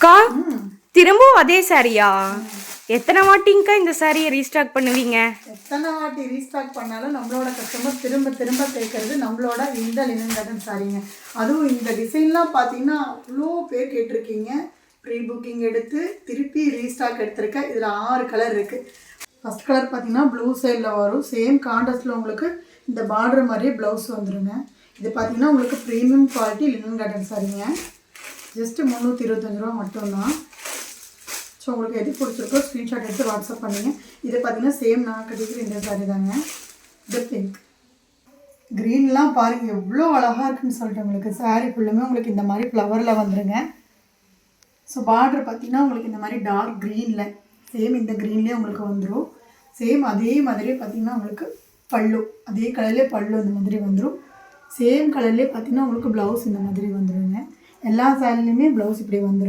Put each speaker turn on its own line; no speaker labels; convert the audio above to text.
அக்கா திரும்பவும் அதே சாரியா? எத்தனை வாட்டிங்கக்கா இந்த சாரியை ரீஸ்டாக் பண்ணுவீங்க?
எத்தனை வாட்டி ரீஸ்டாக் பண்ணாலும் நம்மளோட கஸ்டமர் திரும்ப திரும்ப கேட்கறது நம்மளோட இந்த லினன் காட்டன் சாரிங்க. அதுவும் இந்த டிசைன்லாம் பார்த்தீங்கன்னா அவ்வளோ பேர் கேட்டிருக்கீங்க. ப்ரீ புக்கிங் எடுத்து திருப்பி ரீஸ்டாக் எடுத்திருக்கேன். இதில் 6 கலர் இருக்குது. ஃபஸ்ட் கலர் பார்த்தீங்கன்னா ப்ளூ சைடில் வரும். சேம் கான்ட்ராஸ்டில் உங்களுக்கு இந்த பார்டர் மாதிரியே ப்ளவுஸ் வந்துடுங்க. இது பார்த்தீங்கன்னா உங்களுக்கு ப்ரீமியம் குவாலிட்டி லினன் காட்டன் சாரிங்க. ஜஸ்ட்டு 325 ரூபா மட்டும்தான். ஸோ உங்களுக்கு எது பிடிச்சிருக்கோ ஸ்க்ரீன்ஷாட் எடுத்து வாட்ஸ்அப் பண்ணிங்க. இது பார்த்தீங்கன்னா சேம் நான் கட்டிக்கிற இந்த சாரி தாங்க. இது பிங்க். க்ரீன்லாம் பாருங்கள் எவ்வளோ அழகாக இருக்குன்னு சொல்லிட்டு உங்களுக்கு சாரீ ஃபுல்லுமே உங்களுக்கு இந்த மாதிரி ஃப்ளவரில் வந்துடுங்க. ஸோ பார்டர் பார்த்தீங்கன்னா உங்களுக்கு இந்த மாதிரி டார்க் க்ரீனில் சேம் இந்த க்ரீன்லேயே உங்களுக்கு வந்துடும். சேம் அதே மாதிரியே பார்த்தீங்கன்னா உங்களுக்கு பல்லு அதே கலர்லேயே பல்லு இந்த மாதிரி வந்துடும். சேம் கலர்லேயே பார்த்தீங்கன்னா உங்களுக்கு ப்ளவுஸ் இந்த மாதிரி வந்துடுங்க. எல்லா சாரிலையுமே ப்ளவுஸ் இப்படி வந்துடும்.